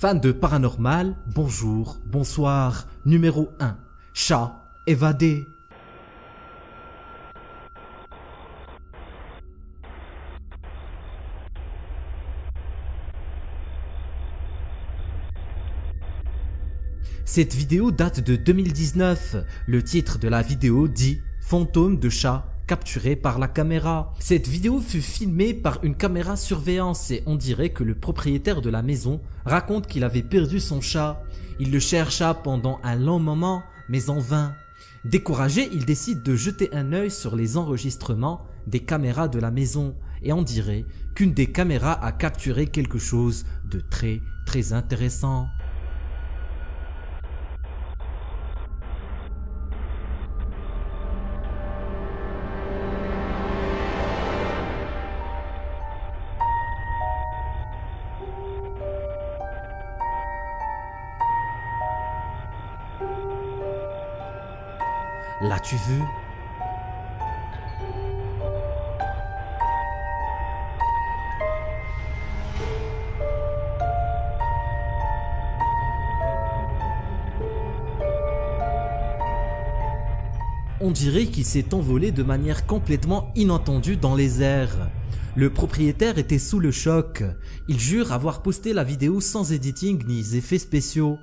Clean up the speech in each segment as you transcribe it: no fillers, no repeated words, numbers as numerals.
Fan de paranormal, bonjour, bonsoir. Numéro 1. Chat évadé. Cette vidéo date de 2019. Le titre de la vidéo dit « Fantôme de chat capturé par la caméra ». Cette vidéo fut filmée par une caméra surveillance et on dirait que le propriétaire de la maison raconte qu'il avait perdu son chat. Il le chercha pendant un long moment, mais en vain. Découragé, il décide de jeter un œil sur les enregistrements des caméras de la maison et on dirait qu'une des caméras a capturé quelque chose de très intéressant. L'as-tu vu? On dirait qu'il s'est envolé de manière complètement inattendue dans les airs. Le propriétaire était sous le choc. Il jure avoir posté la vidéo sans editing ni effets spéciaux.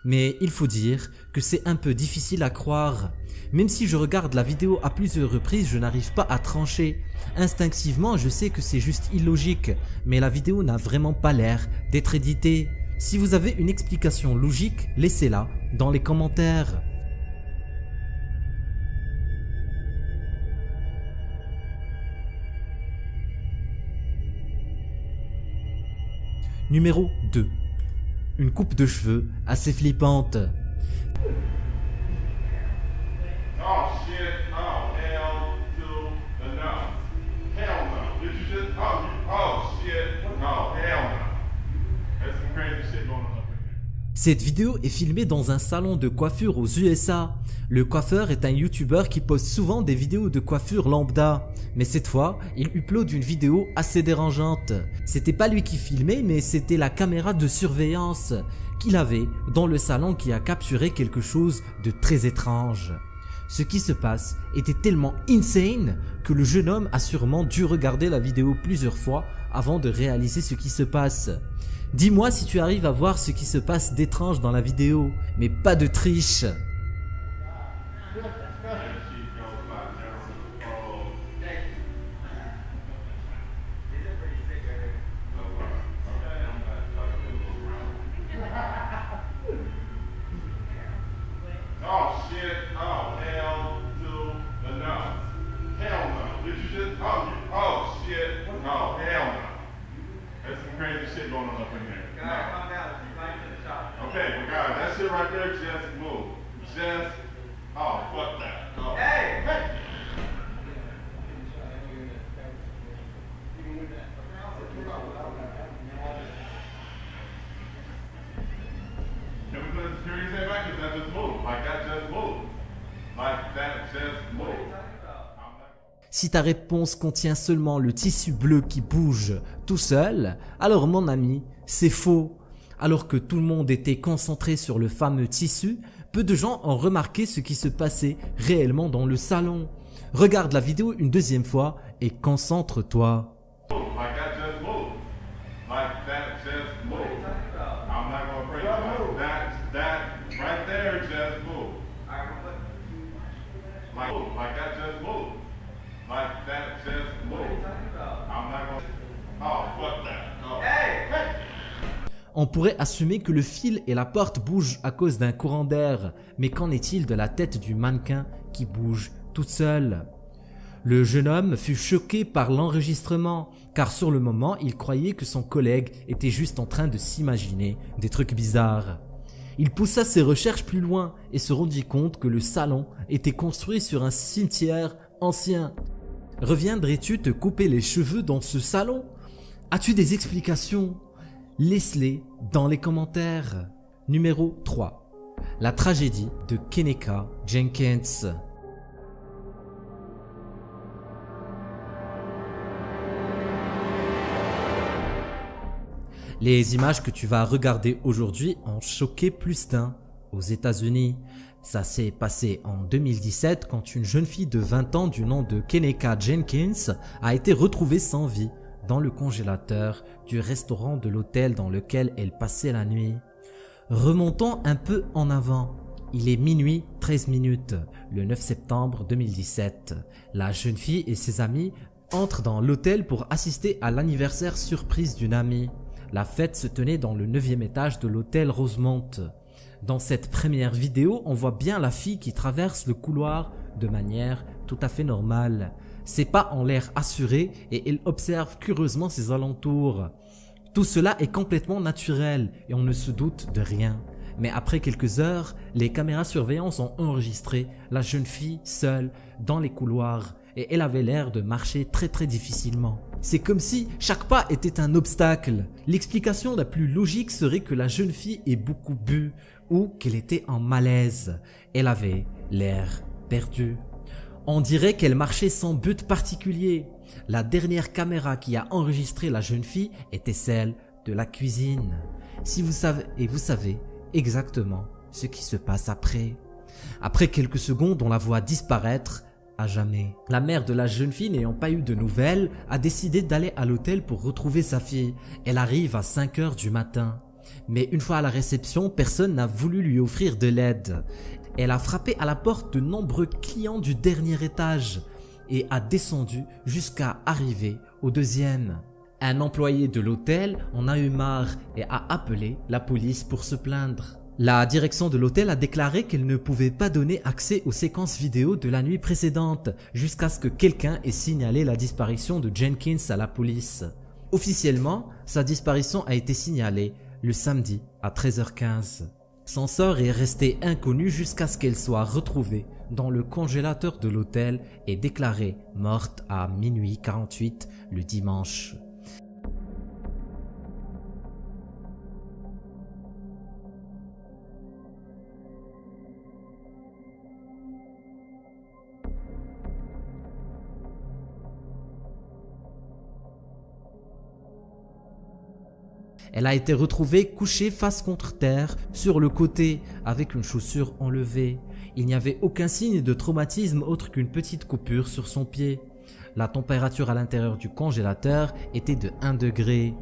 Mais il faut dire que c'est un peu difficile à croire. Même si je regarde la vidéo à plusieurs reprises, je n'arrive pas à trancher. Instinctivement, je sais que c'est juste illogique, mais la vidéo n'a vraiment pas l'air d'être éditée. Si vous avez une explication logique, laissez-la dans les commentaires. Numéro 2. Une coupe de cheveux assez flippante. Oh shit, oh hell to the no. Hell no. Did you just, oh shit, no, hell no. There's some crazy shit going on up in here. Cette vidéo est filmée dans un salon de coiffure aux USA. Le coiffeur est un YouTuber qui poste souvent des vidéos de coiffure lambda. Mais cette fois, il upload une vidéo assez dérangeante. C'était pas lui qui filmait, mais c'était la caméra de surveillance qu'il avait dans le salon qui a capturé quelque chose de très étrange. Ce qui se passe était tellement insane que le jeune homme a sûrement dû regarder la vidéo plusieurs fois avant de réaliser ce qui se passe. Dis-moi si tu arrives à voir ce qui se passe d'étrange dans la vidéo, mais pas de triche. Oh shit, oh hell to the no. Hell no. Did you just, oh shit, no, hell no. There's some crazy shit going on up in here. Okay, well guys, that shit right there just moved. Just, oh, fuck that. Oh. Hey! Can we put the security thing back? Because that just moved. Like that just moved. Like that just moved. Si ta réponse contient seulement le tissu bleu qui bouge tout seul, alors mon ami, c'est faux. Alors que tout le monde était concentré sur le fameux tissu, peu de gens ont remarqué ce qui se passait réellement dans le salon. Regarde la vidéo une deuxième fois et concentre-toi. Like that just moved. Like that just moved. I'm not gonna break it. That right there just moved. Like that just moved. Like that just moved. I'm not gonna. Oh, fuck that. Oh. Hey! On pourrait assumer que le fil et la porte bougent à cause d'un courant d'air, mais qu'en est-il de la tête du mannequin qui bouge toute seule? Le jeune homme fut choqué par l'enregistrement, car sur le moment, il croyait que son collègue était juste en train de s'imaginer des trucs bizarres. Il poussa ses recherches plus loin et se rendit compte que le salon était construit sur un cimetière ancien. Reviendrais-tu te couper les cheveux dans ce salon? As-tu des explications? Laisse-les dans les commentaires. Numéro 3. La tragédie de Kenneka Jenkins. Les images que tu vas regarder aujourd'hui ont choqué plus d'un aux États-Unis. Ça s'est passé en 2017 quand une jeune fille de 20 ans du nom de Keneka Jenkins a été retrouvée sans vie dans le congélateur du restaurant de l'hôtel dans lequel elle passait la nuit. Remontons un peu en avant. Il est minuit 13 minutes, le 9 septembre 2017. La jeune fille et ses amis entrent dans l'hôtel pour assister à l'anniversaire surprise d'une amie. La fête se tenait dans le 9e étage de l'hôtel Rosemont. Dans cette première vidéo, on voit bien la fille qui traverse le couloir de manière tout à fait normale. Ses pas ont l'air assurés et elle observe curieusement ses alentours. Tout cela est complètement naturel et on ne se doute de rien. Mais après quelques heures, les caméras surveillance ont enregistré la jeune fille seule dans les couloirs et elle avait l'air de marcher très difficilement. C'est comme si chaque pas était un obstacle. L'explication la plus logique serait que la jeune fille ait beaucoup bu ou qu'elle était en malaise. Elle avait l'air perdue. On dirait qu'elle marchait sans but particulier. La dernière caméra qui a enregistré la jeune fille était celle de la cuisine. Si vous savez, et vous savez exactement ce qui se passe après. Après quelques secondes, on la voit disparaître à jamais. La mère de la jeune fille, n'ayant pas eu de nouvelles, a décidé d'aller à l'hôtel pour retrouver sa fille. Elle arrive à 5 heures du matin. Mais une fois à la réception, personne n'a voulu lui offrir de l'aide. Elle a frappé à la porte de nombreux clients du dernier étage et a descendu jusqu'à arriver au 2e. Un employé de l'hôtel en a eu marre et a appelé la police pour se plaindre. La direction de l'hôtel a déclaré qu'elle ne pouvait pas donner accès aux séquences vidéo de la nuit précédente jusqu'à ce que quelqu'un ait signalé la disparition de Jenkins à la police. Officiellement, sa disparition a été signalée le samedi à 13h15. Son sort est resté inconnu jusqu'à ce qu'elle soit retrouvée dans le congélateur de l'hôtel et déclarée morte à minuit 48 le dimanche. Elle a été retrouvée couchée face contre terre sur le côté avec une chaussure enlevée. Il n'y avait aucun signe de traumatisme autre qu'une petite coupure sur son pied. La température à l'intérieur du congélateur était de 1 degré,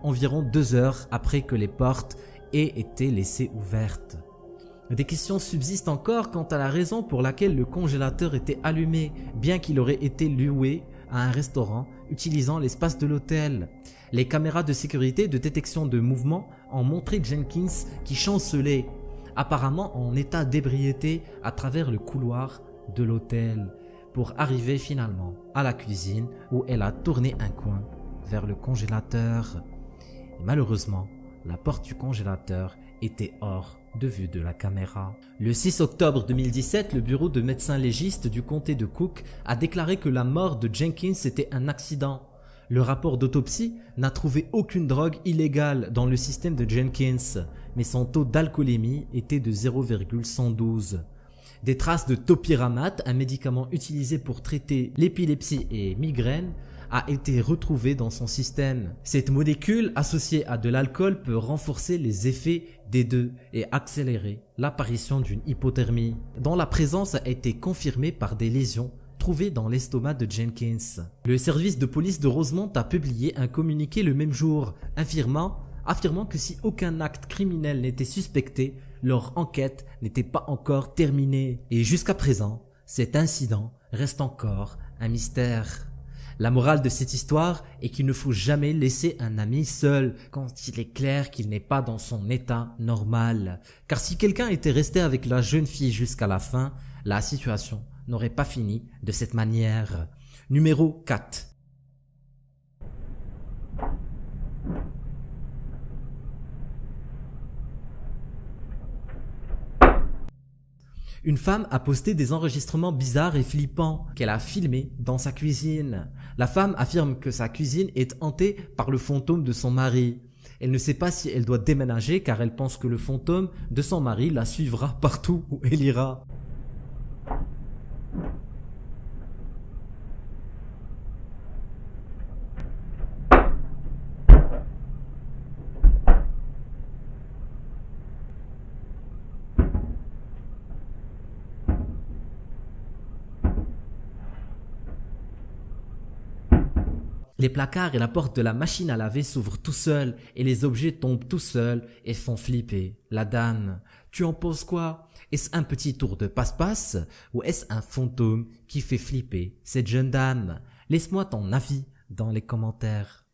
environ 2 heures après que les portes aient été laissées ouvertes. Des questions subsistent encore quant à la raison pour laquelle le congélateur était allumé, bien qu'il aurait été loué à un restaurant utilisant l'espace de l'hôtel. Les caméras de sécurité de détection de mouvement ont montré Jenkins qui chancelait, apparemment en état d'ébriété à travers le couloir de l'hôtel, pour arriver finalement à la cuisine où elle a tourné un coin vers le congélateur. Et malheureusement, la porte du congélateur était hors de vue de la caméra. Le 6 octobre 2017, le bureau de médecin légiste du comté de Cook a déclaré que la mort de Jenkins était un accident. Le rapport d'autopsie n'a trouvé aucune drogue illégale dans le système de Jenkins, mais son taux d'alcoolémie était de 0,112. Des traces de topiramate, un médicament utilisé pour traiter l'épilepsie et migraine, a été retrouvée dans son système. Cette molécule associée à de l'alcool peut renforcer les effets des deux et accélérer l'apparition d'une hypothermie, dont la présence a été confirmée par des lésions trouvées dans l'estomac de Jenkins. Le service de police de Rosemont a publié un communiqué le même jour, affirmant que si aucun acte criminel n'était suspecté, leur enquête n'était pas encore terminée. Et jusqu'à présent, cet incident reste encore un mystère. La morale de cette histoire est qu'il ne faut jamais laisser un ami seul quand il est clair qu'il n'est pas dans son état normal. Car si quelqu'un était resté avec la jeune fille jusqu'à la fin, la situation n'aurait pas fini de cette manière. Numéro 4. Une femme a posté des enregistrements bizarres et flippants qu'elle a filmés dans sa cuisine. La femme affirme que sa cuisine est hantée par le fantôme de son mari. Elle ne sait pas si elle doit déménager car elle pense que le fantôme de son mari la suivra partout où elle ira. Les placards et la porte de la machine à laver s'ouvrent tout seuls et les objets tombent tout seuls et font flipper la dame. Tu en penses quoi? Est-ce un petit tour de passe-passe ou est-ce un fantôme qui fait flipper cette jeune dame? Laisse-moi ton avis dans les commentaires.